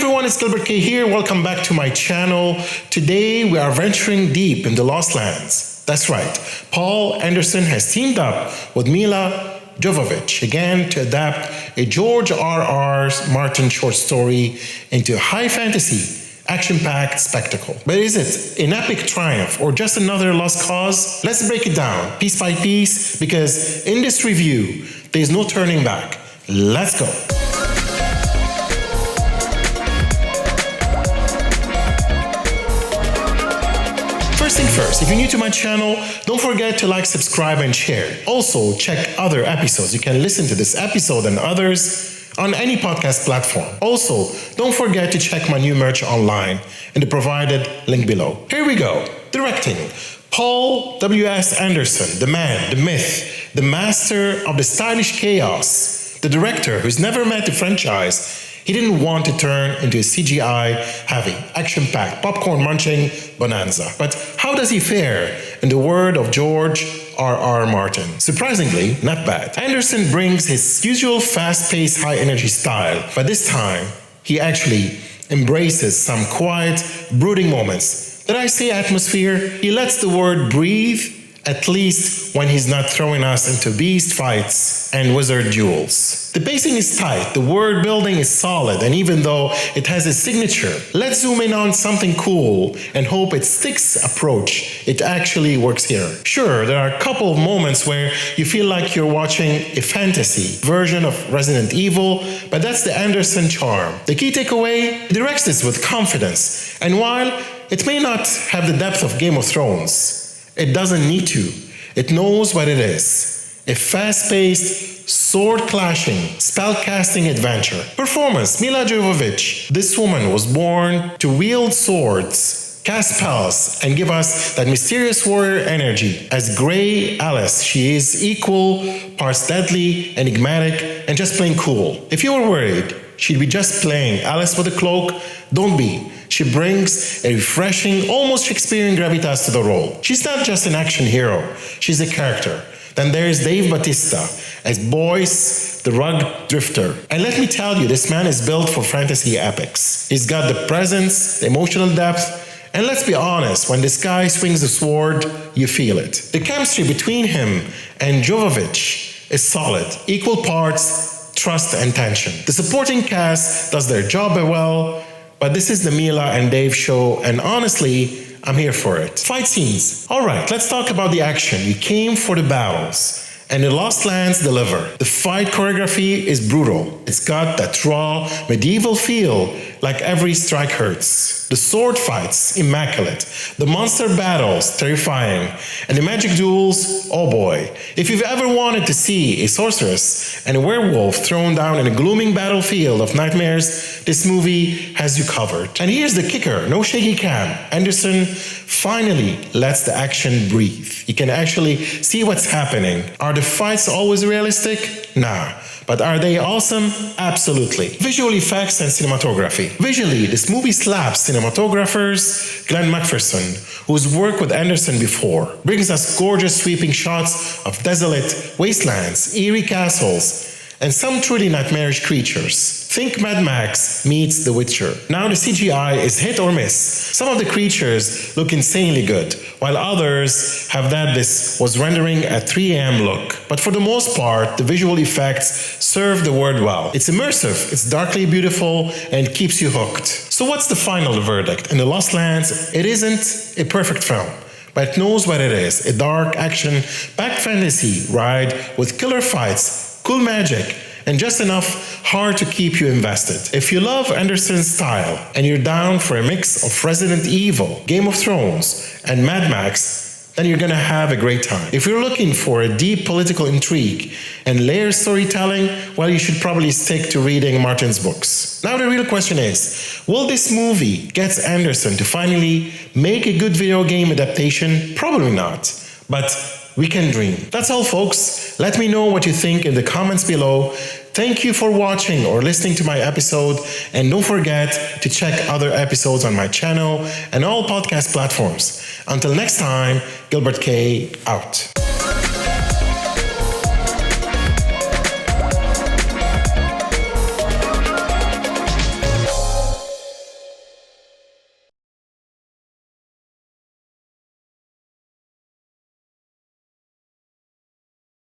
everyone, it's Gilbert.K here. Welcome back to my channel. Today we are venturing deep in the Lost Lands. That's right, Paul Anderson has teamed up with Milla Jovovich again to adapt a George R.R. Martin short story into a high fantasy, action-packed spectacle. But is it an epic triumph or just another lost cause? Let's break it down piece by piece, because in this review, there's no turning back. Let's go. First thing first, if you're new to my channel, don't forget to like, subscribe, and share. Also, check other episodes. You can listen to this episode and others on any podcast platform. Also, don't forget to check my new merch online in the provided link below. Here we go. Directing. Paul W.S. Anderson, the man, the myth, the master of the stylish chaos, the director who's never met the franchise. He didn't want to turn into a CGI-heavy, action-packed, popcorn-munching bonanza. But how does he fare in the word of George R.R. Martin? Surprisingly, not bad. Anderson brings his usual fast-paced, high-energy style, but this time, he actually embraces some quiet, brooding moments. Did I say atmosphere? He lets the word breathe, at least when he's not throwing us into beast fights and wizard duels. The pacing is tight, the word building is solid, and even though it has a signature, let's zoom in on something cool and hope it sticks approach. It actually works here. Sure, there are a couple of moments where you feel like you're watching a fantasy version of Resident Evil, but that's the Anderson charm. The key takeaway, he directs this with confidence, and while it may not have the depth of Game of Thrones, it doesn't need to. It knows what it is. A fast-paced, sword-clashing, spell-casting adventure. Performance, Milla Jovovich. This woman was born to wield swords, cast spells, and give us that mysterious warrior energy. As Grey Alice, she is equal, parts deadly, enigmatic, and just plain cool. If you were worried she'd be just playing Alice with a cloak, don't be. She brings a refreshing, almost Shakespearean gravitas to the role. She's not just an action hero, she's a character. Then there's Dave Bautista as Boyce, the rug drifter. And let me tell you, this man is built for fantasy epics. He's got the presence, the emotional depth, and let's be honest, when this guy swings a sword, you feel it. The chemistry between him and Jovovich is solid, equal parts trust and tension. The supporting cast does their job well, but this is the Milla and Dave show, and honestly, I'm here for it. Fight scenes. Alright, let's talk about the action. You came for the battles, and the Lost Lands deliver. The fight choreography is brutal. It's got that raw, medieval feel, like every strike hurts. The sword fights, immaculate. The monster battles, terrifying. And the magic duels, oh boy. If you've ever wanted to see a sorceress and a werewolf thrown down in a glooming battlefield of nightmares, this movie has you covered. And here's the kicker, no shaky cam. Anderson finally lets the action breathe. You can actually see what's happening. Are the fights always realistic? Nah. But are they awesome? Absolutely. Visual effects and cinematography. Visually, this movie slaps cinematographers Glenn McPherson, who's worked with Anderson before, brings us gorgeous sweeping shots of desolate wastelands, eerie castles, and some truly nightmarish creatures. Think Mad Max meets The Witcher. Now the CGI is hit or miss. Some of the creatures look insanely good, while others have this was rendering at 3 a.m. look. But for the most part, the visual effects serve the word well. It's immersive, it's darkly beautiful, and it keeps you hooked. So what's the final verdict? In The Lost Lands, it isn't a perfect film, but it knows what it is. A dark, action-packed fantasy ride with killer fights, cool magic, and just enough heart to keep you invested. If you love Anderson's style and you're down for a mix of Resident Evil, Game of Thrones, and Mad Max, then you're gonna have a great time. If you're looking for a deep political intrigue and layered storytelling, well, you should probably stick to reading Martin's books. Now the real question is, will this movie get Anderson to finally make a good video game adaptation? Probably not, but we can dream. That's all, folks. Let me know what you think in the comments below. Thank you for watching or listening to my episode, and don't forget to check other episodes on my channel and all podcast platforms. Until next time, Gilbert.K out.